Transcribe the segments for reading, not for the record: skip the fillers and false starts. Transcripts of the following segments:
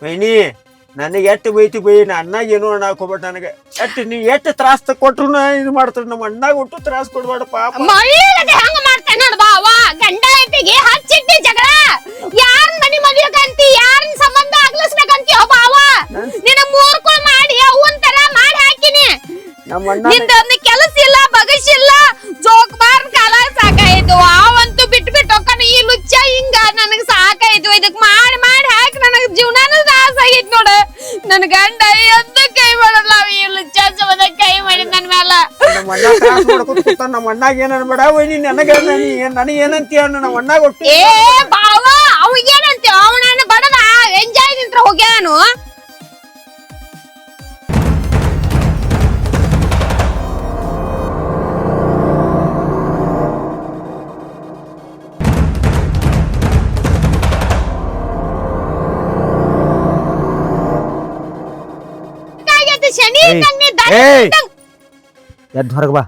ವೈನಿ ನನಗೆ ಎಷ್ಟು ಬೈತಿ ಬೈ ಅಣ್ಣಾಗ ಏನು ಅನ್ನಕ್ ಹೋಗ್ಬೇಡ ನನಗೆ ನೀ ಎಷ್ಟು ತ್ರಾಸ ಕೊಟ್ರು ಇದು ಮಾಡ್ತಾರೆ ನಮ್ಮ ಅಣ್ಣಾಗ ಒಟ್ಟು ತ್ರಾಸ ಕೊಡ್ಬೇಡ ಪಾಪ ಹಂಗ ಮಾಡ್ತಾನ ನೋಡ್ ಬಾವ ಗಂಡ ಹೆಂಡತಿಗೆ ಹಚ್ಚಿಟ್ಟಿ ಜಗಳ ಯಾರ ಮನಿ ಮದುವೆಗಂತಿ ಯಾರನ್ ಸಂಬಂಧ ಆಗ್ಲಿಸ್ಬೇಕಂತೀಯ ಬಾವ ನಿನ್ನ ಮೂರ್ಕೊಳ್ ಮಾಡಿ ಅವನ್ ತರ ಮಾಡಿ ಹಾಕಿನಿ ನಮ್ಮ ಅಣ್ಣ ನಿಂದೊಂದು ಕೆಲಸ ಇಲ್ಲ ಬಗಸಿಲ್ಲ ಜೋಕ್ ಬಾರ್ ಕಾಲ ಸಾಕಾಯ್ತು ಅವಂತೂ ಬಿಟ್ಟು ಹೋಗ್ತಾನ ಈ ಲುಚ್ಚ ಹಿಂಗ ನನಗ್ ಸಾಕಾಯ್ತು ಇದಕ್ ಮಾಡಿ ಮಾಡಿ ಹಾಕಿ ನನಗ್ ಜೀವನಾನು ದಾಸ ಆಗೈತ್ ನೋಡ ನನ್ ಗಂಡ ಎಂತ ಕೈ ಮಾಡಲ್ಲ ಈ ಲುಚ್ಚ ಸಂಬಂಧ ಕೈ ಮಾಡಿ ನನ್ ಮ್ಯಾಲ ನಮ್ಮ ಅಣ್ಣ ತ್ರಾಸ ಮಾಡ್ಕೊತ ಕೂತಾನ ನಮ್ಮ ಅಣ್ಣಾಗ ಏನ್ ಅನ್ಬೇಡ ವೈನಿ ನನಗೆ ನನಗೆ ಏನಂತೀಯ ನಮ್ಮ ಅಣ್ಣಾಗ ಒಟ್ಟು ಏ ಬಾವ ಅವಿಗೇನಂತೀವ ಅವನ ಬಡದ ಎಂಜಾಯ್ ನಿಂತ್ರ ಹೋಗ್ಯಾನು ಶನಿ ಎದ್ದು ಹೊರಗೆ ಬಾ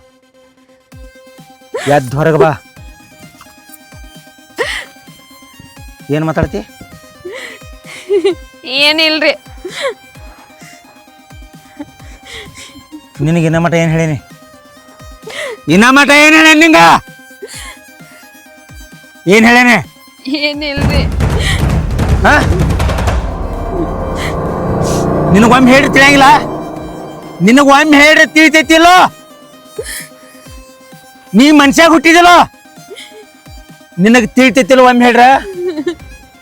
ಎದ್ದು ಹೊರಗೆ ಬಾ ಏನ್ ಮಾತಾಡ್ತಿ ಏನಿಲ್ರಿ ನಿನಗೆ ಇನ್ನ ಮಟ ಏನ್ ಹೇಳೀನಿ ಇನ್ನ ಮಟ ಏನ್ ಹೇಳ ನಿಂಗ ಏನ್ ಹೇಳೇನೆ ಏನಿಲ್ರಿ ನಿನಗೊಮ್ಮೆ ಹೇಳಿ ತಿಳಿಯಂಗಿಲ್ಲ ನಿನಗೊಮ್ಮೆ ಹೇಳಿ ತಿಳಿತೈತಿಲ್ಲೋ ನೀ ಮನ್ಷ್ಯಾಗ ಹುಟ್ಟಿದಿಲ್ಲೋ ನಿನಗ ತಿಳಿತೈತಿಲ್ಲ ಒಮ್ಮೆ ಹೇಳ್ರ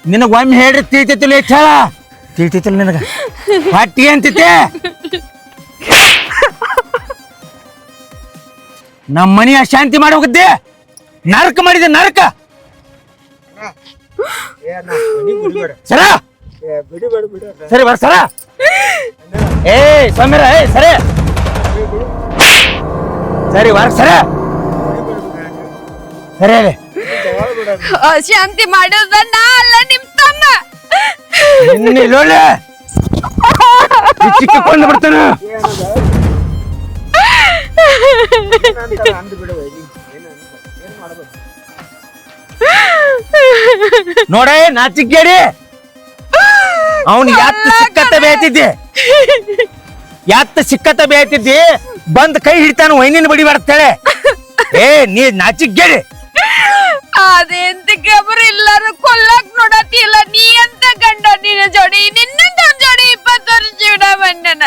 ನಿನಗ ಒಮ್ಮೆ ಹೇಳ್ರಿ ತಿಳಿತೈತಿಲ್ಲ ಎಷ್ಟು ಹೇಳ ತಿಳಿತೈತಿಲ್ಲ ನಿನಗ ಹೊಟ್ಟಿ ಅಂತೈತೆ ನಮ್ಮ ಮನಿ ಅಶಾಂತಿ ಮಾಡಿ ಹೋಗಿದ್ದೆ ನರಕ ಮಾಡಿದೆ ನರಕ ಸರ ಸರಿ ಬರ ಸರ ಏ ಸಮೀರ ಏ ಸರಿ ಸರಿ ಬರ ಸರ ಸರಿ ಶಾಂತಿ ಮಾಡೋದ ನಾ ಅಲ್ಲ ನಿಮ್ ತಮ್ಮ ಇನ್ನೊಳ್ಳೆ ಚಿಕ್ಕೊಂಡು ಬಿಡ್ತಾನ ನೋಡೇ ನಾಚಿಕೇಡಿ ಅವನು ಯಾತ್ ಸಿಕ್ಕತ್ತ ಬೇಯ್ತಿದ್ದೆ ಯಾತ್ ಸಿಕ್ಕತ್ತ ಬೇಯ್ತಿದ್ದಿ ಬಂದ್ ಕೈ ಹಿಡಿತಾನ ವೈನಿನ ಬಡಿ ಮಾಡ್ತಾಳೆ ಏ ನೀ ನಾಚಿಕೇಡಿ ಅದೇಂತ ಗಬರ್ ಎಲ್ಲಾರು ಕೊಲ್ಲಕ್ ನೋಡತಿಲ್ಲ ನೀ ಅಂತ ಗಂಡ ನಿನ್ನ ಜೋಡಿ ನಿನ್ನಂತ ಜೋಡಿ 20 ವರ್ಷ ಜೀವನ ಬಂದನ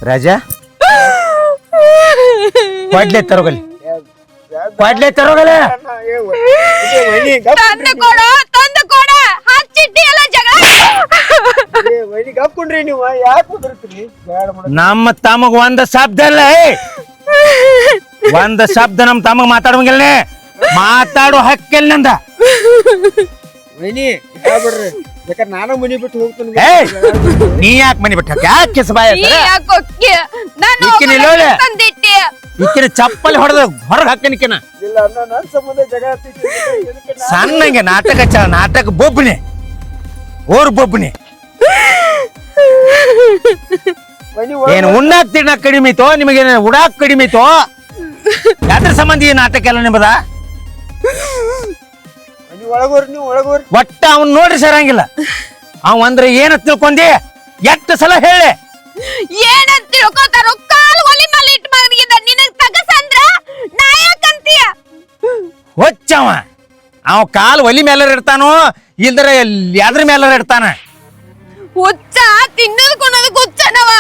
ರಾಜಾ ಕೊಡ್ಲೆ ತರೋಗಲಿ ಕೊಡ್ಲೆ ತರೋಗಲ್ಲ ತಂದು ಕೊಡ ಹಚ್ಚಿಟ್ಟಿ ಎಲ್ಲ ಜಗಳ ಹಾಕೊಂಡ್ರಿ ನೀವು ಯಾಕೆ ಕುದುರ್ತೀರಿ ನಮ್ಮ ತಮಗ ಒಂದ ಶಬ್ದ ಅಲ್ಲ ಒಂದ ಶಬ್ದ ನಮ್ ತಮಗ ಮಾತಾಡುವಂಗಿಲ್ಲ ಮಾತಾಡೋ ಹಕ್ಕಿಲ್ಲ ನಂದ ವೈನಿ ಬಿಡ್ರಿ ಬೇಕಾದ್ರೆ ನಾನು ಮನಿ ಬಿಟ್ಟು ಹೋಗ್ತೀನಿ ನೀ ಯಾಕೆ ಮನಿ ಬಿಟ್ಟು ಯಾಕೆ ಕೆಸಬಾಯ ಈಕಿನ ಚಪ್ಪಲಿ ಹೊಡೆದ ಹೊರಗೆ ಹಾಕನಿಕಿನ ಇಲ್ಲ ನನ್ನ ಸಂಬಂಧ ಜಗಳ ಸಣ್ಣಂಗೆ ನಾಟಕ ಬೊಬ್ಬನೆ ಓರ್ ಬೊಬ್ಬನೆ ಏನು ಉಣ್ಣಾಕ್ ತಿನ್ನಕ್ ಕಡಿಮೆ ಐತೋ ನಿಮಗೆ ಉಡಾಕ್ ಕಡಿಮೆ ಐತೋ ಯಾತ್ರ ಸಂಬಂಧಿ ನಾಟಕ ಎಲ್ಲ ನಿಮ್ಮದ ಒಟ್ಟ ಅವನ್ ನೋಡ್ರಿ ಸರಂಗಿಲ್ಲ ಅವ ಅಂದ್ರೆ ಏನ ತಿಳ್ಕೊಂಡಿ ಎಷ್ಟು ಸಲ ಹೇಳಿ ಏನಂತ ತಿಳ್ಕೊತಾರ ಕಾಲು ಒಲಿ ಮೇಲೆ ಇಟ್ಟು ಮಗನಿಗಿದ್ದ ನಿನಗ್ ತಗಸಂದ್ರ ನಾ ಯಾಕಂತೀಯ ಹೊಚ್ಚವ ಅವ ಕಾಲು ಒಲಿ ಮೇಲೆ ಇಡ್ತಾನೋ ಇಲ್ದ್ರ ಯಾದ್ರ ಮೇಲೆ ಇಡ್ತಾನ ಹುಚ್ಚ ತಿನ್ನೋದು ಕೊನೋದು ಹುಚ್ಚನವ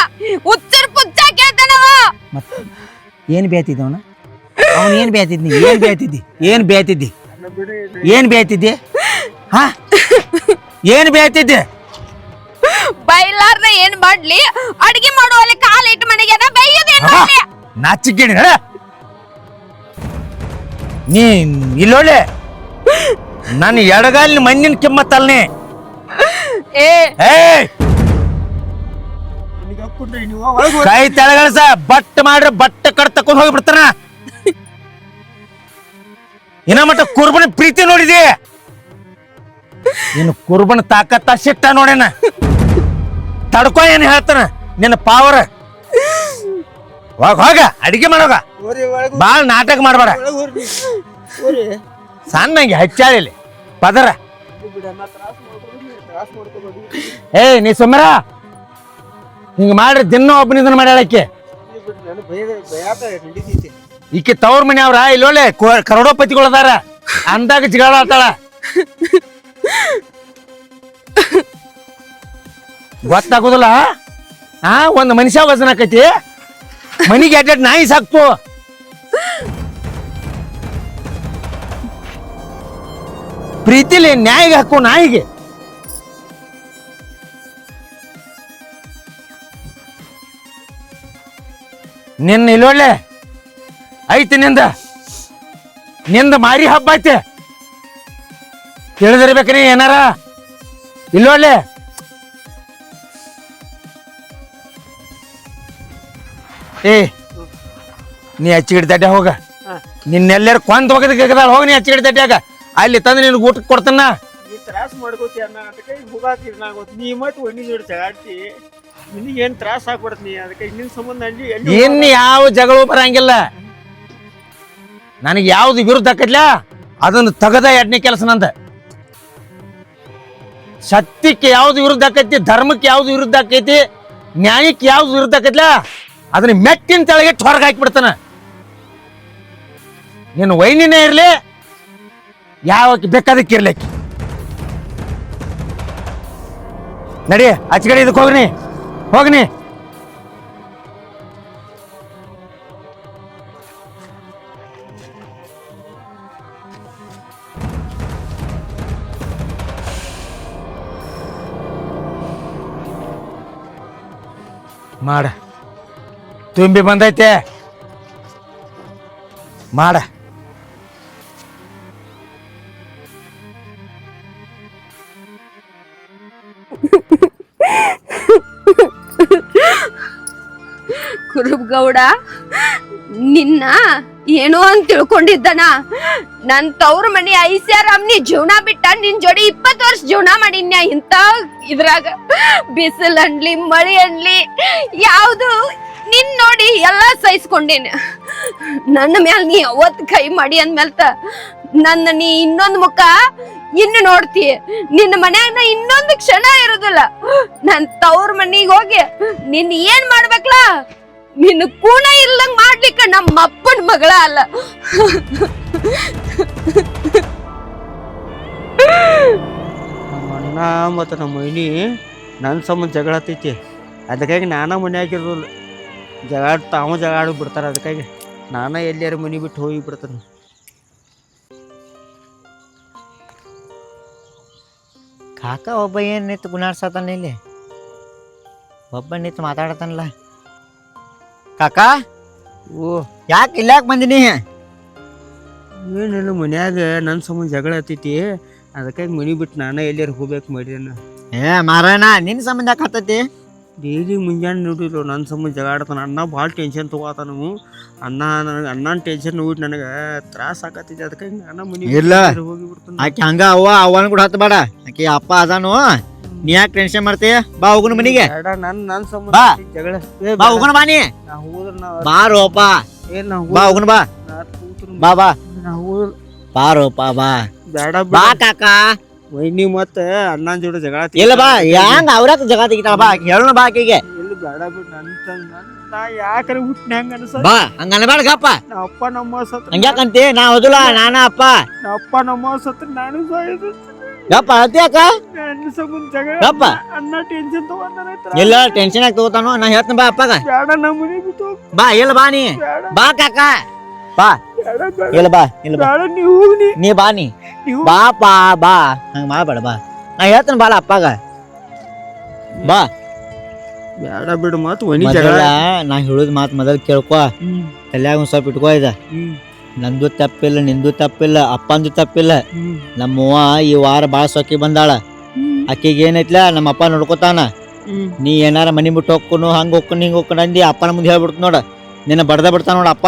ಹುಚ್ಚರ್ ಪುಚ್ಚ ಕೇಳ್ತಾನವ ಏನ್ ಬೇತಿದ್ದವನ ಅವನ್ ಏನ್ ಬೇತಿದ್ನಿ ಏನ್ ಬೇತಿದ್ದಿ ಹಾ ಏನ್ ಬೇತಿದ್ದೆ ಬೈಲಾರ್ದ ಏನ್ ಮಾಡ್ಲಿ ಅಡಿಗೆ ಮಾಡುವಲ್ಲಿ ಕಾಲ ಇಟ್ಟು ಮನೆಗೆ ಬೈಯೋದೇನ್ ಮಾಡ್ಲಿ ನಾಚಿಗೇಡಿ ನೀ ಇಲ್ಲೋಳೆ ನನ್ನ ಎಡಗಾಲಿನ ಮಣ್ಣಿನ ಕಿಮ್ಮತ್ತಲ್ನೇ ಕೈ ತೆಳಗಳಸ ಬಟ್ ಮಾಡ್ರೆ ಬಟ್ಟೆ ಕಡ್ ತಕೊಂಡ್ ಹೋಗಿ ಬಿಡ್ತಾನ ಇನ್ನ ಮಟ್ಟ ಕುರ್ಬನ ಪ್ರೀತಿ ನೋಡಿದಿ ಇನ್ನು ಕುರ್ಬನ ತಾಕತ್ತ ಸಿಟ್ಟ ನೋಡೇನ ತಡ್ಕೊ ಏನ್ ಹೇಳ್ತಾನ ನಿನ್ನ ಪಾವರ್ ಹೋಗ ಅಡಿಗೆ ಮಾಡೋಗ ಬಾಳ್ ನಾಟಕ ಮಾಡ್ಬೇಡ ಸಣ್ಣಂಗೆ ಹಚ್ಚಾಳಿಲಿ ಪದರ ಬಿಡಣ್ಣ ತ್ರಾಸ ಮಾಡ್ಕೋಬೇಡಿ ಏ ನೀ ಸುಮ್ಮರ ಹಿಂಗ ಮಾಡ್ರಿ ದಿನ ಒಬ್ಬನಿದನ್ ಮಾಡ್ಯಾಳಕ್ಕೆ ಬಿಡ್ರಿ ನಾನು ಭಯಾತ ನಡೀತೈತಿ ಈಕೆ ತವ್ರ ಮನೆ ಅವ್ರ ಇಲ್ಲೊಳ್ಳೆ ಕರೋಡಪತಿಗಳದಾರ ಅಂದಾಗ ಜಿಗಾಡ ಆತಾಳ ಗೊತ್ತಾಗೋದಿಲ್ಲ ಒಂದ್ ಮನುಷ್ಯ ವಜನ ಆಕೈತಿ ಮನಿಗೆ ಅಡ್ಡಾಡ್ ನಾಯಿ ಸಾಕ್ತು ಪ್ರೀತಿಲಿ ನ್ಯಾಯಿಗೆ ಹಾಕು ನಾಯಿಗೆ ನಿನ್ನ ಇಲ್ಲೊಳ್ಳೆ ಐತಿ ನಿಂದ ಮಾರಿ ಹಬ್ಬ ಐತೆ ತಿಳಿದಿರ್ಬೇಕ್ರಿ ಏನಾರ ಇಲ್ಲೊಳ್ಳೆ ಏ ನೀ ಹಚ್ಚಿಗಿಡ್ತಡ್ಡೆ ಹೋಗ ನಿನ್ನೆಲ್ಲರೂ ಕೊಂದ್ ಹೋಗದಾಳ ಹೋಗ ನೀ ಹಚ್ಚಿಗಿಡ್ತಡ್ಡ್ಯಾಗ ಅಲ್ಲಿ ತಂದು ನಿನ್ಗೆ ಊಟ ಕೊಡ್ತಾನ ನೀ ತ್ರಾಸ ಮಾಡ್ಕೋತಿ ಅಣ್ಣ ಅದಕ್ಕೆ ಹೋಗಾತಿ ನೀ ಮತ್ತೆ ಒಣ್ಣಿ ಜೋಡಿ ಜಗಾಡ್ತಿ ನಿನಗೇನ್ ತ್ರಾಸ ಆಗ್ಬಿಡತ್ ನೀ ಅದಕ್ಕೆ ನಿನ್ ಸಂಬಂಧ ಇನ್ನು ಯಾವ ಜಗಳು ಬರಂಗಿಲ್ಲ ನನಗೆ ಯಾವ್ದು ವಿರುದ್ಧ ಆಕೈತ್ಲ ಅದನ್ನು ತಗದ ಎಡ್ನೇ ಕೆಲಸ ನಂದ ಸತ್ಯಕ್ಕೆ ಯಾವ್ದು ವಿರುದ್ಧ ಆಕೈತಿ ಧರ್ಮಕ್ಕೆ ಯಾವ್ದು ವಿರುದ್ಧ ಆಕೈತಿ ನ್ಯಾಯಕ್ಕೆ ಯಾವ್ದು ವಿರುದ್ಧ ಆಕೈತ್ಲ ಅದನ್ನ ಮೆಟ್ಟಿನ ತೆಳಗೆ ಹೊರಗೆ ಹಾಕಿಬಿಡ್ತಾನ ನೀನು ವೈನಿನೇ ಇರ್ಲಿ ಯಾವಕ್ಕೆ ಬೇಕಾದಕ್ಕೆ ಇರ್ಲಿಕ್ಕೆ ನಡಿ ಆಚೆ ಇದಕ್ಕೆ ಹೋಗ್ನಿ ಮಾಡ ತುಂಬಿ ಬಂದೈತೆ ಮಾಡ ಕುರುಬಗೌಡ ನಿನ್ನ ಏನೋ ಅಂತ ತಿಳ್ಕೊಂಡಿದ್ದನ ನನ್ ತವ್ರ ಮನೆ ಐಸ್ಯಾರಾಮ್ನಿ ಜೀವನ ಬಿಟ್ಟ ನಿನ್ ಜೋಡಿ 20 ವರ್ಷ ಜೀವನ ಮಾಡಿನ್ಯ ಇಂತ ಇದ್ರಾಗ ಬಿಸಿಲ್ ಅನ್ಲಿ ಮಳಿ ಅನ್ಲಿ ಯಾವ್ದು ನಿನ್ ನೋಡಿ ಎಲ್ಲಾ ಸಹಿಸ್ಕೊಂಡೇನ ನನ್ನ ಮ್ಯಾಲ ನೀ ಅವತ್ ಕೈ ಮಾಡಿ ಅಂದ್ಮೇಲ್ತ ನನ್ನ ನೀ ಇನ್ನೊಂದ್ ಮುಖ ಇನ್ನು ನೋಡ್ತೀಯ ನಿನ್ನ ಮನ್ಯಾಗ ಇನ್ನೊಂದು ಕ್ಷಣ ಇರುದಿಲ್ಲ ನನ್ ತವ್ರ ಮನಿಗ್ ಹೋಗಿ ನಿನ್ ಏನ್ ಮಾಡ್ಬೇಕಲ್ಲ ನಿನ್ನ ಕೂಣ ಇಲ್ದಂಗ್ ಮಾಡ್ಲಿಕ್ಕ ನಮ್ಮ ಅಪ್ಪನ ಮಗಳ ಅಲ್ಲ ನಮ್ಮ ಅಣ್ಣ ಮತ್ತು ನಮ್ಮ ಮೈನಿ ನನ್ನ ಸಂಬಂಧ ಜಗಳ ಹತ್ತೈತಿ ಅದಕ್ಕಾಗಿ ನಾನ ಮನೆ ಆಗಿರೋದಿಲ್ಲ ತಾವು ಜಗಾಡ ಬಿಡ್ತಾರೆ ಅದಕ್ಕಾಗಿ ನಾನ ಎಲ್ಲಾರು ಮನೆ ಬಿಟ್ಟು ಹೋಗಿ ಬಿಡ್ತಾನೆ ಕಾಕ ಒಬ್ಬ ಏನು ನಿಂತು ಗುಣಾಡ್ಸತಾನ ಇಲ್ಲಿ ಒಬ್ಬ ನಿಂತು ಮಾತಾಡತಾನಲ್ಲ ಕಾಕ ಓ ಯಾಕೆ ಇಲ್ಲಾಕ್ ಬಂದಿನಿ ಏನಿಲ್ಲ ಮನ್ಯಾಗ ನನ್ನ ಸಂಬಂಧ ಜಗಳ ಹತ್ತೈತಿ ಅದಕ್ಕಾಗಿ ಮನೆ ಬಿಟ್ಟು ನಾನ ಎಲ್ಲಾರು ಹೋಗ್ಬೇಕು ಮಾಡಿದೇನ ಮಾರಾಯಣ ನಿನ್ನ ಸಂಬಂಧ ಯಾಕೆ ಹತ್ತೈತಿ ಡೈಲಿ ಮುಂಜಾನೆ ನೋಡಿಲ್ಲ ನನ್ನ ಸಂಬಂಧ ಜಗಾಡ್ತಾನ ಅಣ್ಣ ಭಾಳ ಟೆನ್ಷನ್ ತೊಗೋತಾನ ಅಣ್ಣನ ಟೆನ್ಷನ್ ನೋಡಿಟ್ಟು ನನಗೆ ತ್ರಾಸ ಆಕತ್ತೈತಿ ಅದಕ್ಕಾಗಿ ನಾನು ಮನೆ ಇಲ್ಲ. ಹೋಗಿ ಬಿಡ್ತಾನೆ ಆಕೆ ಹಂಗ ಅವನ ಕೂಡ ಹತ್ತ ಬೇಡ ಆಕೆ ಅಪ್ಪ ಅದಾನು ನೀ ಯಾಕೆ ಟೆನ್ಷನ್ ಮಾಡ್ತೀಯ ಬಾ ಹೋಗುನ ಮನಿಗೆ ನನ್ನ ಸಂಬಂಧ ಬಾ. ಜಗಳ ಬಾ ಹೋಗುಣ ಬಾ ನೀ ನಾ ಹೋದ್ರ ಬಾರೋಪ ಏನ್ ನಾ ಬಾ ಹೋಗುಣ ಬಾ ಬಾ ಬಾ ನಾ ಹೋದ್ರ ಬಾರೋಪ ಬಾ ಬೇಡ ಬಾ ಕಾಕ ವೈನಿ ಮತ್ತ ಅಣ್ಣನ ಜೋಡಿ ಜಗಳ ಇಲ್ಲ ಬಾ ಹೆಂಗ ಅವ್ರಾಕ ಜಗ ತೆಗಿತಾಳ ಬಾ ಹೇಳೋಣ ಬಾ ಆಕೆಗೆ ಎಲ್ಲಿ ಬೇಡ ಬಿಡ್ ನಾ ಯಾಕರೆ ಹುಟ್ಟಿನ ಹೆಂಗ ಅನ್ಸ ಬಾ ಹಂಗ ಅನ್ಬೇಡ ಗಪ್ಪ ನಾ ಅಪ್ಪ ನಮ್ಮ ಸತ್ರ ಹಂಗ್ಯಾಕಂತಿ ನಾ ಹೋದಲ್ಲ ನಾನ ಅಪ್ಪ ನಾ ಅಪ್ಪ ನಮ್ಮ ಸತ್ರ ನಾನು ಸಾಯೋದು ಗಪ್ಪ ಅದ್ಯಾಕ ನನ್ನ ಸಂಬಂಧ ಜಗಳ ಗಪ್ಪ ಅಣ್ಣ ಟೆನ್ಷನ್ ತಗೊಂತಾನ ಇಲ್ಲ ಟೆನ್ಷನ್ ಆಗಿ ತಗೋತಾನು ನಾ ಹೇಳ್ತೀನಿ ಬಾ ಅಪ್ಪಗ ಬೇಡ ನಮ್ಮ ಮನೆ ಬಿಟ್ಟು ಹೋಗ್. ಬಾ ಇಲ್ಲ ಬಾ ನೀ ಬೇಡ ಬಾ ಕಾಕ ಬಾ ಬೇಡ ಬೇಡ ಇಲ್ಲ ಬಾ ಇಲ್ಲ ಬಾ ಬೇಡ ನೀವು ಹೋಗ್ನಿ ನೀ ಬಾ ನೀ ನೀವು ಬಾ ಪಾ ಬಾ ಹಂಗ ಮಾಡಬೇಡ ಬಾ ನಾ ಹೇಳ್ತೀನಿ ಬಾಳ ಅಪ್ಪಗ ಬಾ ಬೇಡ ಬಿಡು ಮತ್ ವೈನಿ ಜಗಳ ಮೊದಲ ನಾ ಹೇಳುದ್ ಮಾತು ಮೊದಲು ಕೇಳ್ಕೊ ತಲ್ಯಾಗ ಒಂದ್ ಸ್ವಲ್ಪ ಇಟ್ಕೋ ಇದ ನಂದು ತಪ್ಪಿಲ್ಲ ನಿಂದು ತಪ್ಪಿಲ್ಲ ಅಪ್ಪಂದು ತಪ್ಪಿಲ್ಲ ನಮ್ಮವ್ವ ಈ ವಾರ ಬಾಳ ಸೊಕ್ಕಿ ಬಂದಾಳ ಆಕಿಗೆ ಏನೈತ್ಲ ನಮ್ಮ ಅಪ್ಪ ನೋಡ್ಕೊತಾನ ನೀ ಏನಾರ ಮನಿ ಬಿಟ್ಟು ಹೋಗ್ಕೊನು ಹಂಗ ಹೋಗ್ಕೊಂಡು ಹಿಂಗ ಹೋಗ್ಕೊಂಡು ಅಂದಿ ಅಪ್ಪನ ಮುಂದೆ ಹೇಳ್ಬಿಡ್ತು ನೋಡ ನಿನ್ನ ಬಡ್ದ ಬಿಡ್ತಾನ ನೋಡ ಅಪ್ಪ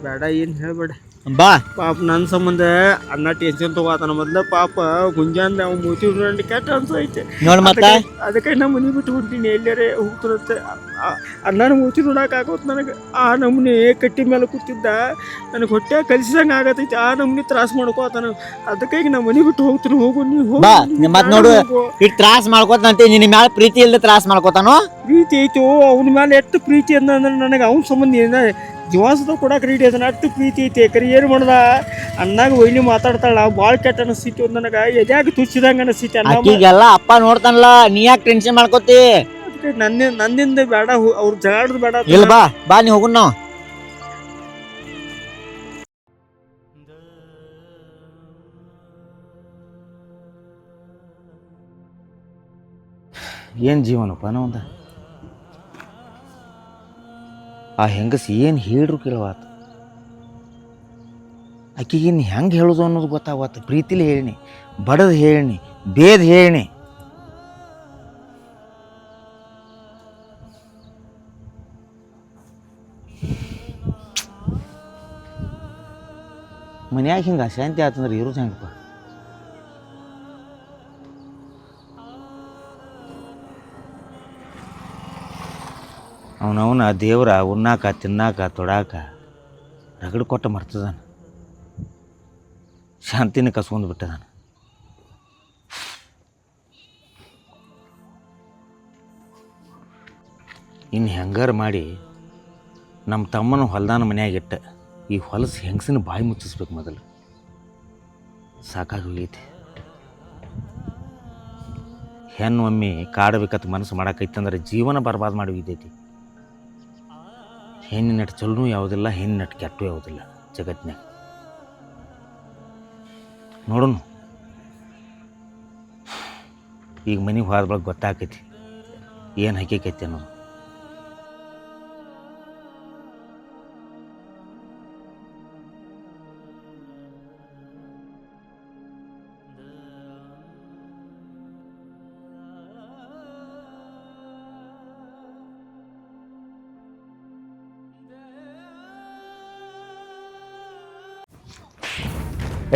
ಬೇಡ ಏನ್ ಹೇಳ್ಬೇಡ ಬಾ ಪಾಪ ನನ್ನ ಸಂಬಂಧ ಅಣ್ಣ ಟೆನ್ಷನ್ ತಗೋತಾನ ಮೊದ್ಲ ಪಾಪ ಗುಂಜಾನ್ ಅವ್ ಮೂತಿ ನೋಡಿ ಕೆಟ್ಟ ಅನ್ಸೈತೆ ನೋಡ್ ಮತ್ತ ಅದಕ್ಕೆ ನಾ ಮನೆ ಬಿಟ್ಟು ಹೊಂಟೀನಿ ಎಲ್ಲಾರೆ ಹೋಗ್ತಿರತ್ತೆ ಅಣ್ಣನ ಮೂತಿ ನೋಡಕ್ ಆಗೋತ್ ನನಗೆ ಆ ನಮ್ನಿ ಕಟ್ಟಿ ಮೇಲೆ ಕೂತಿದ್ದ ನನಗೆ ಹೊಟ್ಟೆ ಕಲಿಸಿದಂಗೆ ಆಗತೈತಿ ಆ ನಮ್ನಿ ತ್ರಾಸ ಮಾಡ್ಕೋತಾನ ಅದಕ್ಕೆ ಈಗ ನಾ ಮನೆ ಬಿಟ್ಟು ಹೋಗ್ತೀನಿ ಹೋಗು ನೀ ಬಾ ಮತ್ ನೋಡು ಇಟ್ ತ್ರಾಸ ಮಾಡ್ಕೋತಂತೆ ನಿನ್ನ ಮ್ಯಾಲ ಪ್ರೀತಿ ಇಲ್ದ ತ್ರಾಸ ಮಾಡ್ಕೋತಾನೋ ಪ್ರೀತಿ ಐತು ಅವನ ಮೇಲೆ ಎಷ್ಟು ಪ್ರೀತಿ ಅಂದ್ರೆ ನನಗೆ ಅವನ ಸಂಬಂಧ ಏನ ಜೀವಾಸದ ಕೊಡಕ್ಕೆ ರೆಡಿ ಅದನ್ನ ಅಷ್ಟು ಪ್ರೀತಿ ಐತಿ ಯಾಕಂದ್ರೆ ಏನು ಮಾಡ್ದ ಅಣ್ಣಾಗ ಒಯ್ನಿ ಮಾತಾಡ್ತಾಳ ಭಾಳ ಕೆಟ್ಟ ಅನಿಸ್ತೈತಿ ಒಂದು ನನಗೆ ಎದ್ಯಾಗ ತುಚ್ಚಿದಂಗೆ ಅನಿಸ್ತೈತಿ ಅಣ್ಣ ಆಕಿಗೆಲ್ಲ ಅಪ್ಪ ನೋಡ್ತಾನಲ್ಲ ನೀ ಯಾಕೆ ಟೆನ್ಷನ್ ಮಾಡ್ಕೋತಿ ನನ್ನಿಂದ ಬೇಡ ಅವ್ರ ಜಗಾಡ್ದು ಬೇಡ ಇಲ್ಲ ಬಾ ಬಾ ನೀ ಹೋಗುನ್ ನಾವು ಏನು ಜೀವನಪ್ಪ ನಾವಂದ ಆ ಹೆಂಗಸ್ ಏನು ಹೇಳ್ರು ಕೇಳವಾತ ಆಕಿಗೆ ಇನ್ನು ಹೆಂಗೆ ಹೇಳೋದು ಅನ್ನೋದು ಗೊತ್ತಾಗತ್ತ ಪ್ರೀತಿಲಿ ಹೇಳಿನಿ ಬಡದು ಹೇಳಿನಿ ಬೇದ ಹೇಳಿನಿ ಮನ್ಯಾಗ ಹಿಂಗೆ ಅಶಾಂತಿ ಆತಂದ್ರೆ ಇರೋದು ಹೆಂಗಪ್ಪ ಅವನವನ ದೇವ್ರ ಉಣ್ಣಾಕ ತಿನ್ನಾಕ ತೊಡಾಕ ರಗಡು ಕೊಟ್ಟ ಮರ್ತದಾನ ಶಾಂತಿನ ಕಸ್ಕೊಂಡು ಬಿಟ್ಟದಾನ ಇನ್ನು ಹೆಂಗಾರ ಮಾಡಿ ನಮ್ಮ ತಮ್ಮನ ಹೊಲ್ದಾನ ಮನ್ಯಾಗಿಟ್ಟ ಈ ಹೊಲಸು ಹೆಂಗಸಿನ ಬಾಯಿ ಮುಚ್ಚಿಸ್ಬೇಕು ಮೊದಲು ಸಾಕಾಗಿ ಹೋಗೈತಿ ಹೆಣ್ಣು ಒಮ್ಮೆ ಕಾಡಬೇಕಂತ ಮನಸ್ಸು ಮಾಡಾಕೈತಂದ್ರೆ ಜೀವನ ಬರ್ಬಾದ್ ಮಾಡಿ ಹೋಗಿದ್ದೈತಿ ಹೆಣ್ಣಿನ ನಟ್ಟು ಚಲೋನೂ ಯಾವುದಿಲ್ಲ ಹೆಣ್ಣಿನ ನಟ್ಟು ಕೆಟ್ಟು ಯಾವುದಿಲ್ಲ ಜಗತ್ತಿನಾಗ ನೋಡೋಣ ಈಗ ಮನೆಗೆ ಹೋದ ಬಳಗ ಗೊತ್ತಾಕೈತಿ ಏನು ಹಕ್ಕಿಕೈತಿ ಅನ್ನೋದು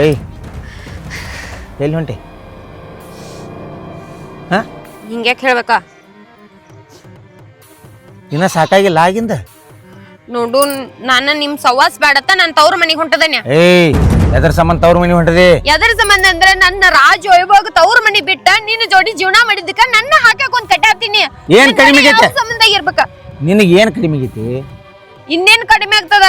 ಏಯ್ ಎಲ್ಲಿ ಹೊಂಟಿ ಹಾಂ ಹಿಂಗ್ಯಾಕ್ ಹೇಳ್ಬೇಕಾ ಇನ್ನ ಸಾಕಾಗಿಲ್ಲ ಆಗಿಂದ ನೋಡು ನಾನು ನಿಮ್ ಸವಾಸ್ ಬೇಡತ್ತ ನಾನು ತವ್ರ ಮನೆಗೆ ಹೊಂಟದನ್ಯ ಏಯ್ ಎದ್ರ ಸಂಬಂಧ ತವ್ರ ಮನೆ ಹೊಂಟದಿ ಎದರ ಸಂಬಂಧ ಅಂದ್ರೆ ನನ್ನ ರಾಜ ವೈಭೋಗ ತವ್ರ ಮನೆ ಬಿಟ್ಟ ನಿನ್ನ ಜೋಡಿ ಜೀವನ ಮಾಡಿದ್ದಕ್ಕ ನನ್ನ ಹಾಕಕ್ ಒಂದ್ ಕಟ್ಟಾತೀನಿ ಏನ್ ಕಡಿಮೆ ಆಗೈತೆ ಸಂಬಂಧ ಇರ್ಬೇಕ ನಿನಗೆ ಏನು ಕಡಿಮೆ ಆಗೈತಿ ಇನ್ನೇನ್ ಕಡಿಮೆ ಆಗ್ತದ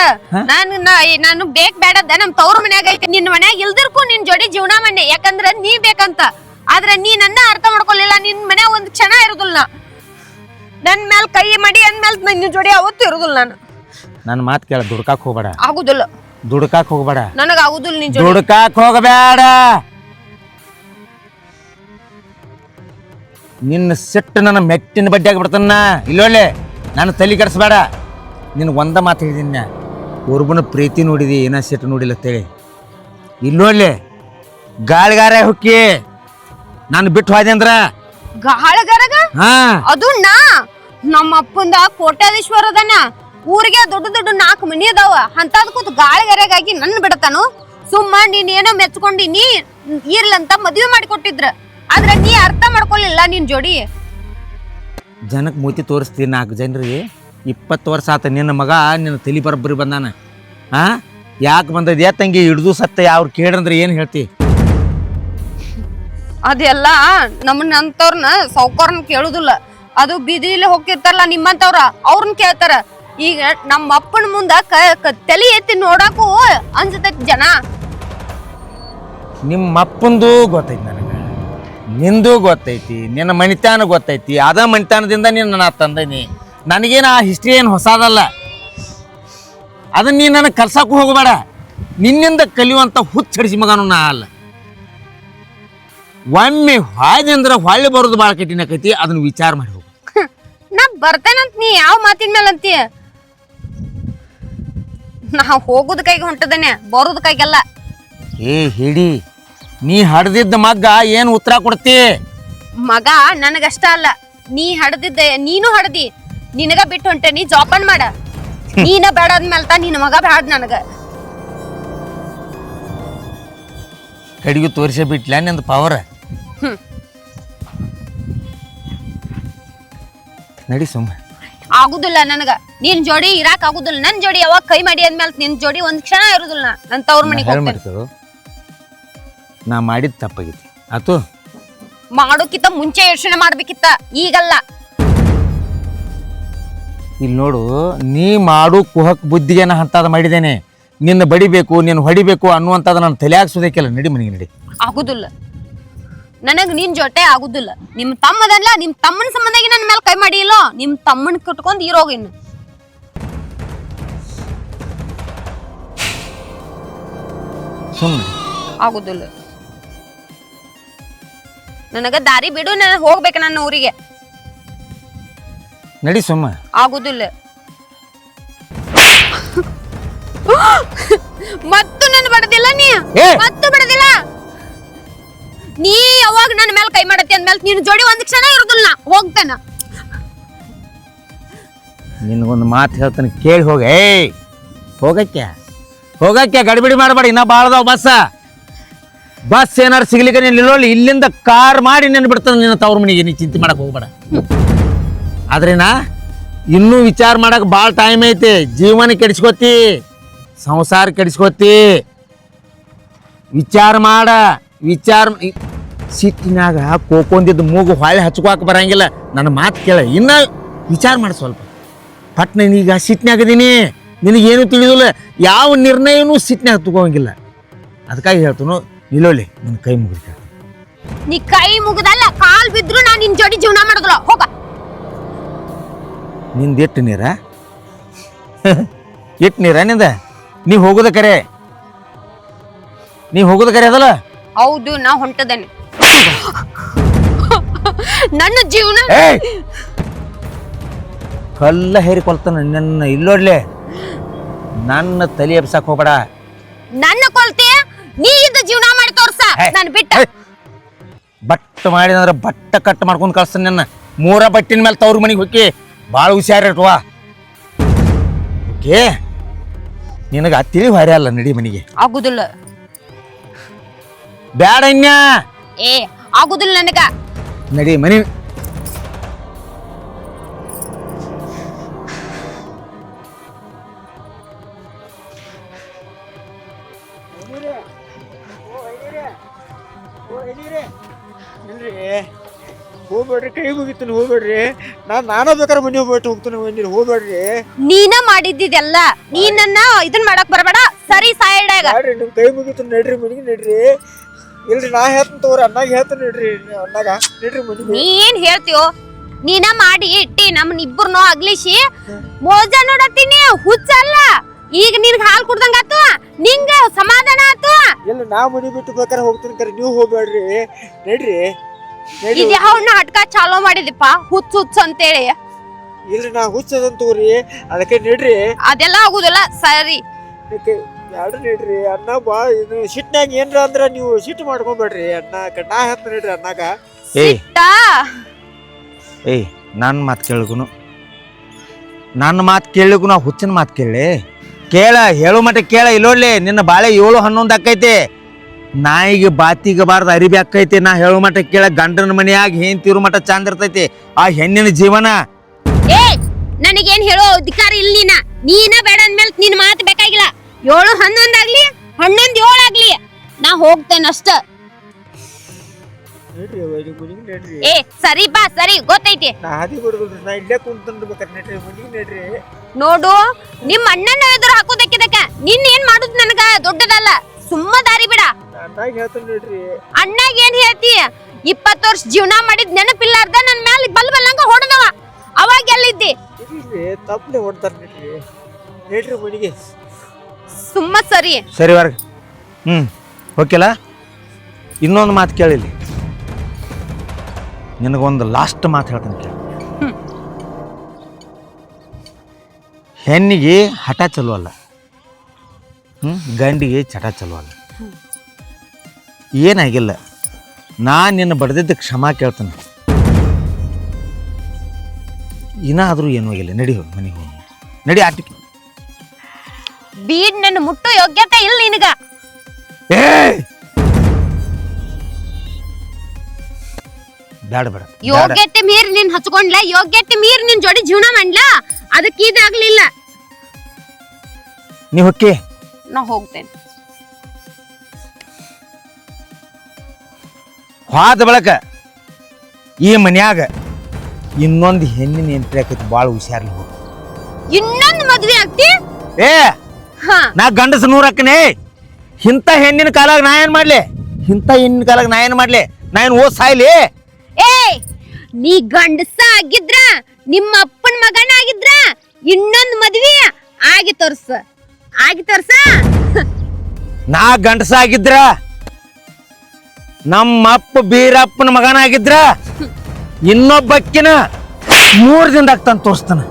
ನಾನು ಬೇಕ್ ಬೇಡದ ನಮ್ ತವ್ರ ಮನ್ಯಾಗ ಐತಿ ನಿನ್ ಮನ್ಯಾಗ ಇಲ್ದಿರ್ಕು ನಿನ್ ಜೋಡಿ ಜೀವನ ಮಾಡಿ ಯಾಕಂದ್ರ ನೀ ಬೇಕಂತ ಆದ್ರ ನೀ ನನ್ನ ಅರ್ಥ ಮಾಡ್ಕೊಲಿಲ್ಲ ನಿನ್ ಮನ್ಯಾಗ ಒಂದ್ ಕ್ಷಣ ಇರುದಿಲ್ಲ ನನ್ ಮ್ಯಾಲ ಕೈ ಮಾಡಿ ಅಂದ್ಮೇಲೆ ನಿನ್ನ ಜೋಡಿ ಅವತ್ತು ಇರುದಿಲ್ಲ ನಾನು ನನ್ನ ಮಾತು ಕೇಳ ದುಡ್ಕಾಕ್ ಹೋಗ್ಬೇಡ ಆಗುದಿಲ್ಲ ದುಡ್ಕಾಕ್ ಹೋಗ್ಬೇಡ ನನಗ ಆಗುದಿಲ್ಲ ನಿನ್ ಜೋಡಿ ದುಡ್ಕಾಕ್ ಹೋಗಬೇಡ ನಿನ್ನ ಸಿಟ್ಟು ನನ್ನ ಮೆಟ್ಟಿನ ಬಡ್ಡಿ ಆಗಿಬಿಡ್ತನ್ನ ಇಲ್ಲೊಳ್ಳೆ ನಾನು ತಲೆ ಕೆಡಿಸ್ಬೇಡ ನಿನಗೆ ಒಂದ ಮಾತು ಹೇಳಿದಿನ ಒಬ್ಬನ ಪ್ರೀತಿ ನೋಡಿದಿ ಏನ ಸಿಟ್ಟು ನೋಡಿಲ್ಲ ಅಂತೇಳಿ ಇಲ್ಲೊಳ್ಳೆ ಗಾಳಿಗಾರ ಹುಕ್ಕಿ ನಾನು ಬಿಟ್ಟು ಹೋದೆ ಅಂದ್ರ ಗಾಳಗರಗ ಹಾ ಅದು ನಾ ನಮ್ಮ ಅಪ್ಪಂದ ಕೋಟ್ಯಾಧೀಶ್ವರ ಅದನ್ನ ಊರಿಗೆ ದೊಡ್ಡ ದೊಡ್ಡ 4 ಮನಿ ಅದಾವ ಅಂತದ್ ಕೂತ್ ಗಾಳಿಗರಗಾಗಿ ನನ್ನ ಬಿಡತಾನು ಸುಮ್ಮ ನೀನ್ ಏನೋ ಮೆಚ್ಕೊಂಡಿ ನೀ ಇರ್ಲಂತ ಮದ್ವೆ ಮಾಡಿ ಕೊಟ್ಟಿದ್ರ ಆದ್ರ ನೀ ಅರ್ಥ ಮಾಡ್ಕೊಲಿಲ್ಲ ನಿನ್ ಜೋಡಿ ಜನಕ್ಕೆ ಮೂತಿ ತೋರಿಸ್ತೀನಿ 4 ಜನರಿಗೆ 20 ವರ್ಷ ಆತ ನಿನ್ನ ಮಗ ನಿನ್ನ ತಲೆ ಬರಬ್ಬರಿ ಬಂದಾನ ಹಾ ಯಾಕೆ ಬಂದದ ತಂಗಿ ಹಿಡ್ದು ಸತ್ತ ಅವ್ರು ಕೇಳ್ರಂದ್ರೆ ಏನು ಹೇಳ್ತಿ ಅದೆಲ್ಲ ನಮ್ಮನ್ನಂತವ್ರನ್ನ ಸೌಕರ್ನ ಕೇಳುದಿಲ್ಲ ಅದು ಬೀದಿಲಿ ಹೋಗಿರ್ತಾರಲ್ಲ ನಿಮ್ಮಂತವ್ರ ಅವ್ರನ್ನ ಕೇಳ್ತಾರ ಈಗ ನಮ್ಮ ಅಪ್ಪನ ಮುಂದ ತಲೆ ಎತ್ತಿ ನೋಡಾಕು ಅನ್ಸತೈತಿ ಜನ ನಿಮ್ಮ ಅಪ್ಪಂದು ಗೊತ್ತೈತಿ ನನಗೆ ನಿಂದು ಗೊತ್ತೈತಿ ನಿನ್ನ ಮಣಿತಾನ ಗೊತ್ತೈತಿ ಅದ ಮಣಿತಾನದಿಂದ ನಿನ್ನ ನಾ ತಂದೀನಿ ನನಗೇನು ಆ ಹಿಸ್ಟ್ರಿ ಏನು ಹೊಸದಲ್ಲ ಅದನ್ನ ನೀನು ನನಗೆ ಕಲ್ಸಕ್ಕೂ ಹೋಗಬೇಡ ನಿನ್ನಿಂದ ಕಲಿಯುವಂಥ ಹುಚ್ಚಡಿಸಿ ಮಗನು ನಾ ಅಲ್ಲ ಒಮ್ಮೆ ಹಾಯ್ದೆ ಅಂದ್ರೆ ಹೊಳ್ಳಿ ಬರೋದು ಭಾಳ ಕಠಿಣಕೈತಿ ಅದನ್ನ ವಿಚಾರ ಮಾಡಿ ಹೋಗು ನಾ ಬರ್ತೇನಂತ ನೀ ಯಾವ ಮಾತಿನ ಮೇಲೆ ಅಂತೀಯ ನಾ ಹೋಗುದ ಕೈಗೆ ಹೊಂಟದನೆ ಬರೋದ ಕೈಗೆಲ್ಲ ಏ ಹಿಡಿ ನೀ ಹಡ್ದಿದ್ದ ಮಗ್ಗ ಏನು ಉತ್ತರ ಕೊಡ್ತಿ ಮಗ ನನಗಷ್ಟ ಅಲ್ಲ ನೀ ಹಡ್ದಿದ್ದೆ ನೀನು ಹಡ್ದಿ ನಿನಗ ಬಿಟ್ಟು ಹೊಂಟೆ ನೀ ಜೋಪಾನ್ ಮಾಡ ನೀನ ಬೇಡ ಅಂದ್ಮೇಲ್ತ ನಿನ್ನ ಮಗ ಬ್ಯಾಡ ನನಗ ಕಡೆಗೂ ತೋರಿಸೇ ಬಿಟ್ಲ ನಿಂದು ಪವರ್. ಹ್ಮ್. ನಡಿ ಸುಮ್ಮ. ಆಗುದಿಲ್ಲ ನನಗ ನಿನ್ ಜೋಡಿ ಇರಾಕ್ ಆಗುದಿಲ್ಲ. ನನ್ ಜೋಡಿ ಯಾವಾಗ ಕೈ ಮಾಡಿ ಅಂದ್ಮೇಲೆ ನಿನ್ ಜೋಡಿ ಒಂದ್ ಕ್ಷಣ ಇರುದಿಲ್ಲ. ನನ್ ತವ್ರ ಮನೆಗೆ ಹೋಗ್ತೇನೆ. ನಾ ಮಾಡಿದ ತಪ್ಪಾಗೈತಿ ಆತು. ಮಾಡೋಕಿತ್ತ ಮುಂಚೆ ಯೋಚನೆ ಮಾಡ್ಬೇಕಿತ್ತ, ಈಗಲ್ಲ. ಇಲ್ಲಿ ನೋಡು, ನೀ ಮಾಡು ಕುಹಕ್ ಬುದ್ಧಿಗೆ ನಾ ಅಂತದ ಮಾಡಿದ್ದೇನೆ. ನಿನ್ನ ಬಡಿಬೇಕು, ನಿನ್ನ ಹೊಡಿಬೇಕು ಅನ್ನುವಂಥದ್ದು ನಾನು ತಲೆ ಹಾಕ್ಸೋದಕ್ಕೆಲ್ಲ. ನಡಿ ಮನೆಗೆ ನಡಿ. ಆಗುದಿಲ್ಲ ನನಗ್ ನಿನ್ ಜೊತೆ ಆಗುದಿಲ್ಲ. ನಿಮ್ ತಮ್ಮದಲ್ಲ, ನಿಮ್ ತಮ್ಮನ ಸಂಬಂಧಾಗಿ ನನ್ನ ಮೇಲೆ ಕೈ ಮಾಡಿ ಇಲ್ಲೋ. ನಿಮ್ ತಮ್ಮನ್ ಕಟ್ಕೊಂಡ್ ಇರೋಗ ಇನ್ನು ಸುಮ್ಮನೆ ಆಗುದಿಲ್ಲ. ನನಗ ದಾರಿ ಬಿಡು, ನನಗ್ ಹೋಗ್ಬೇಕು ನನ್ನ ಊರಿಗೆ. ನಡಿ ಸುಮ್ಮ. ಆಗುದಿಲ್ಲ. ಮತ್ತು ನನ್ನ ಬಡದಿಲ್ಲ ನೀ, ಮತ್ತು ಬಡದಿಲ್ಲ ನೀ. ಯಾವಾಗ ನನ್ನ ಮೇಲೆ ಕೈ ಮಾಡತ್ತಿ ಅಂದ್ಮೇಲೆ ನಿನ್ ಜೋಡಿ ಒಂದ್ ಕ್ಷಣ ಇರುದಿಲ್ಲ. ಹೋಗ್ತೇನ. ನಿನಗೊಂದು ಮಾತು ಹೇಳ್ತಾನೆ ಕೇಳಿ ಹೋಗ. ಹೋಗಕ್ಕೆ ಗಡಿಬಿಡಿ ಮಾಡಬೇಡ. ಇನ್ನ ಬಾಳದಾವ ಬಸ್ ಏನಾರು ಸಿಗ್ಲಿಕ್ಕೆ ನೀನು ನಿಲ್ಲೋಲ್ಲ. ಇಲ್ಲಿಂದ ಕಾರ್ ಮಾಡಿ ನೆನ್ ಬಿಡ್ತಾನೆ ನಿನ್ನ ತವ್ರ ಮನೆಗೆ. ನೀ ಚಿಂತೆ ಮಾಡಕ್ ಹೋಗ್ಬೇಡ. ಆದ್ರೇನಾ ಇನ್ನೂ ವಿಚಾರ ಮಾಡಕ್ ಭಾಳ ಟೈಮ್ ಐತಿ. ಜೀವನ ಕೆಡಿಸ್ಕೋತಿ, ಸಂಸಾರ ಕೆಡಿಸ್ಕೋತಿ. ವಿಚಾರ ಮಾಡ. ಸಿಟ್ಟಿನಾಗ ಕೋಕೊಂದಿದ್ದು ಮೂಗು ಹೊಳೆ ಹಚ್ಕೋಕ್ ಬರಂಗಿಲ್ಲ. ನನ್ನ ಮಾತು ಕೇಳ. ಇನ್ನ ವಿಚಾರ ಮಾಡಿ ಸ್ವಲ್ಪ. ಪಟ್ನ ಈಗ ಸಿಟ್ಟಿನಾಗದೀನಿ. ನಿನಗೇನು ತಿಳಿದಿಲ್ಲ. ಯಾವ ನಿರ್ಣಯನೂ ಸಿಟ್ಟಿನಾಗ ತಗೋಂಗಿಲ್ಲ. ಅದಕ್ಕಾಗಿ ಹೇಳ್ತನು, ನಿಲ್ಲೋಳಿ ನಿನ್ನ ಕೈ ಮುಗಿದ. ನೀ ಕೈ ಮುಗಿದಲ್ಲ, ಕಾಲ್ ಬಿದ್ರು ನಾ ನಿನ್ ಜೋಡಿ ಜೀವನ ಮಾಡಿದ್ರ. ಹೋಗ. ನಿಂದ ಇಟ್ಟು ನೀರ ಇಟ್ಟು ನೀರ ನಿಂದ. ನೀ ಹೋಗೋದ ಕರೆ ಅದಲ್ಲ. ಹೌದು, ನಾ ಹೊಂಟದೇನೆ. ನನ್ನ ಜೀವನ ಕಲ್ಲ ಹೇರಿಕೊಳ್ತಾನ ನನ್ನ. ಇಲ್ಲೋಡ್ಲೆ, ನನ್ನ ತಲೆ ಎಬ್ಸಕ್ ಹೋಗ್ಬೇಡ. ನನ್ನ ಕೊಲ್ತೆ ನೀ ಇದ್ದ ಜೀವನ ಮಾಡಿ ತೋರ್ಸ. ನಾನು ಬಿಟ್ಟ ಬಟ್ ಮಾಡಿದಂದ್ರೆ ಬಟ್ಟ ಕಟ್ ಮಾಡ್ಕೊಂಡು ಕಳ್ಸ್ತಾನೆ ನನ್ನ. 3 ಬಟ್ಟಿನ ಮೇಲೆ ತವ್ರ ಮನೆಗೆ ಹೋಗಿ ಭಾಳ ಹುಷಾರಿಟ್ವಾ. ಓಕೆ, ನಿನಗೆ ತಿಳಿ ಭಾರಿ ಅಲ್ಲ. ನಡಿ ಮನೆಗೆ. ಆಗುದಿಲ್ಲ. ಬ್ಯಾಡ ಇನ್ಯಾ. ಆಗುದಿಲ್ಲ ನನಗ. ನಡಿ ಮನೆ. ಹೋಗ್ಬೇಡ್ರಿ, ಕೈ ಮುಗಿತೀನಿ. ಹೋಗ್ಬೇಡ್ರಿ. ನಾನಾ ಬೇಕಾದ್ರೆ ಮನೆ ಹೋಗ್ತಾನೆ. ಹೋಗ್ಬೇಡ್ರಿ. ನೀನ ಮಾಡಿದ್ದಿದೆಲ್ಲ. ನೀ ನನ್ನ ಇದನ್ ಮಾಡಕ್ ಬರಬೇಡ. ಸರಿ ಸೈಡ್ ನಿಮ್ ಕೈ ಮುಗಿತೀನಿ. ನಡ್ರಿ ಮನೆಗೆ ನಡ್ರಿ. ಇಲ್ರಿ, ನಾ ಹೇಳ್ತೀನಿ ತಗೋರಿ. ಅನ್ನಾಗ ಹೇಳ್ತೀನಿ. ನಡ್ರಿ ಅನ್ನಾಗ ನಡ್ರಿ ಮನೆಗೆ. ನೀ ಏನ್ ಹೇಳ್ತೀಯೋ? ನೀನ ಮಾಡಿ ಇಟ್ಟಿ ನಮ್ಮನ್ ಇಬ್ಬರನ್ನೋ ಅಗ್ಲಿಸಿ ಮೋಜ ನೋಡತ್ತೀನಿ. ಹುಚ್ಚಲ್ಲ. ಈಗ ನಿನ್ಗೆ ಹಾಲು ಕುಡ್ದಂಗ ಆತು, ನಿಂಗ ಸಮಾಧಾನ ಆತು. ಇಲ್ಲ, ನಾ ಮನೆ ಬಿಟ್ಟು ಬೇಕಾದ್ರೆ ಹೋಗ್ತೀನಿ. ಕರೆ ನೀವು ಹೋಗ್ಬೇಡ್ರಿ. ನಡ್ರಿ. ಇದು ಯಾವ ನಾಟಕ ಚಾಲೋ ಮಾಡಿದಿಪ್ಪ, ಹುಚ್ಚ ಹುಚ್ಚ ಅಂತೇಳಿ. ಇಲ್ರಿ, ನಾ ಹುಚ್ಚದಂತ ತಗೋರಿ. ಅದಕ್ಕೆ ನಡ್ರಿ. ಅದೆಲ್ಲ ಆಗುದಿಲ್ಲ. ಸರಿ ಯಾರು ನಡ್ರಿ. ಅನ್ನ ಬಾ ಸಿಟ್ನಾಗ ಏನ್ರ ಅಂದ್ರ ನೀವು ಸಿಟ್ಟು ಮಾಡ್ಕೊಂಬೇಡ್ರಿ. ಅನ್ನ ನಾ ಹೇಳ್ತೀನಿ. ನಡ್ರಿ ಅನ್ನಾಗ. ನನ್ನ ಮಾತು ಕೇಳಿಗುನು, ನಾ ಹುಚ್ಚಿನ ಮಾತು ಕೇಳ. ಹೇಳು ಮಟ್ಟ ಕೇಳ. ಇಲ್ಲೋಡ್ಲಿ, ನಿನ್ನ ಬಾಳೆ 7-11 ಆಕೈತಿ. ನಾಯಿಗೆ ಬಾತಿಗೆ ಬಾರ್ದು ಅರಿಬಿ ಆಕೈತಿ. ನಾ ಹೇಳು ಮಟ್ಟ ಕೇಳ. ಗಂಡನ ಮನೆಯಾಗ ಹೆಂಡ್ತಿರು ಮಟ್ಟ ಚಂದ ಇರ್ತೈತಿ ಆ ಹೆಣ್ಣಿನ ಜೀವನ. ನನಗೇನ್ ಹೇಳೋ ಅಧಿಕಾರ ಇಲ್ಲ. ನೀನ ಬೇಡ ಅಂದ್ಮೇಲೆ ನಿನ್ ಮಾತು ಬೇಕಾಗಿಲ್ಲ. 7-11 ಆಗ್ಲಿ, 11-7 ಆಗ್ಲಿ, ನಾ ಹೋಗ್ತೇನಷ್ಟ. ಸರಿ ಬಾ. ಸರಿ ಗೊತ್ತೈತಿ. ನೋಡು, ನಿಮ್ ಅಣ್ಣನ ಎದುರು ಹಾಕೋದಕ್ಕಿದಕ್ಕ ನಿನ್ ಏನ್ ಮಾಡುದ್ ನನಗ ದೊಡ್ಡದಲ್ಲ. ಸುಮ್ಮ ದಾರಿ ಬಿಡ. ಅಣ್ಣಾಗ ಏನ್ ಹೇಳ್ತಿ? 20 ವರ್ಷ ಜೀವನ ಮಾಡಿದ್ ನೆನಪಿಲ್ಲಾರ್ದ ನನ್ ಮ್ಯಾಲ ಬಲ್ಬಲ್ಲಂಗ ಹೊಡೆದವ. ಅವಾಗ ಎಲ್ಲಿದ್ದಿ? ಸುಮ್ಮ ಸರಿ ವರ್ಗ. ಓಕೆಲ್ಲ. ಇನ್ನೊಂದು ಮಾತು ಕೇಳಿಲ್ಲಿ. ನಿನಗೊಂದು ಲಾಸ್ಟ್ ಮಾತು ಹೇಳ್ತಾನೆ ಕೇಳಿ. ಹೆಣ್ಣಿಗೆ ಹಠ ಚಲೋ ಅಲ್ಲ, ಗಂಡಿಗೆ ಚಟ ಚಲೋ ಅಲ್ಲ. ಏನಾಗಿಲ್ಲ, ನಾನು ನಿನ್ನ ಬಡ್ದಿದ್ದ ಕ್ಷಮಾ ಕೇಳ್ತಾನೆ. ಇನ್ನಾದರೂ ಏನೂ ಆಗಿಲ್ಲ. ನಡಿ ಹೋಗಿ ಮನೆಗೆ ಹೋಗಿ. ನಡಿ ಆಟಿಕೆ. ಬೀಡ್ ನನ್ನ ಮುಟ್ಟೋ ಯೋಗ್ಯತೆ ಇಲ್ಲ ನಿನಗ. ಬ್ಯಾಡ ಬೇಡ ಯೋಗ್ಯತೆ ಮೀರಿ ನೀನ್ ಹಚ್ಕೊಂಡ್ಲ, ಯೋಗ್ಯತೆ ಮೀರಿ ನಿನ್ ಜೋಡಿ ಜೀವನ ಮಾಡ್ಲಾ, ಅದಕ್ಕೆ ಇದಾಗ್ಲಿಲ್ಲ. ನೀ ಹೊಕ್ಕಿ ನಾ ಹೋಗ್ತೇನೆ. ಹೋದ ಬಳಕ ಈ ಮನ್ಯಾಗ ಇನ್ನೊಂದು ಹೆಣ್ಣಿನ ಎಂಟ್ರಿ ಆಕೈತಿ, ಭಾಳ ಹುಷಾರ್ಲಿ ಹೋಗಿ. ಇನ್ನೊಂದ್ ಮದ್ವೆ ಆಗ್ತಿ? ಏ ಹಾ, ನಾ ಗಂಡಸ 100 ಹಾಕನೆ. ಇಂಥ ಹೆಣ್ಣಿನ ಕಾಲಾಗ ನಾ ಏನ್ ಮಾಡ್ಲಿ? ಇಂಥ ಹೆಣ್ಣಿನ ಕಾಲಾಗ ನಾ ಏನ್ ಮಾಡ್ಲಿ? ನಾ ಏನ್ ಓದ್ ಸಾಯ್ಲಿ? ಏ ನೀ ಗಂಡಸ ಆಗಿದ್ರ, ನಿಮ್ಮ ಅಪ್ಪನ ಮಗನ ಆಗಿದ್ರ, ಇನ್ನೊಂದ್ ಮದ್ವಿ ಆಗಿ ತೋರ್ಸ, ಆಗಿ ತೋರ್ಸ. ನಾ ಗಂಡಸ ಆಗಿದ್ರ, ನಮ್ಮ ಅಪ್ಪ ಬೀರಪ್ಪನ ಮಗನಾಗಿದ್ರ, ಇನ್ನೊಬ್ಬಕ್ಕಿನ 3 ದಿನದಾಗ ತಂದು ತೋರಿಸ್ತಾನ.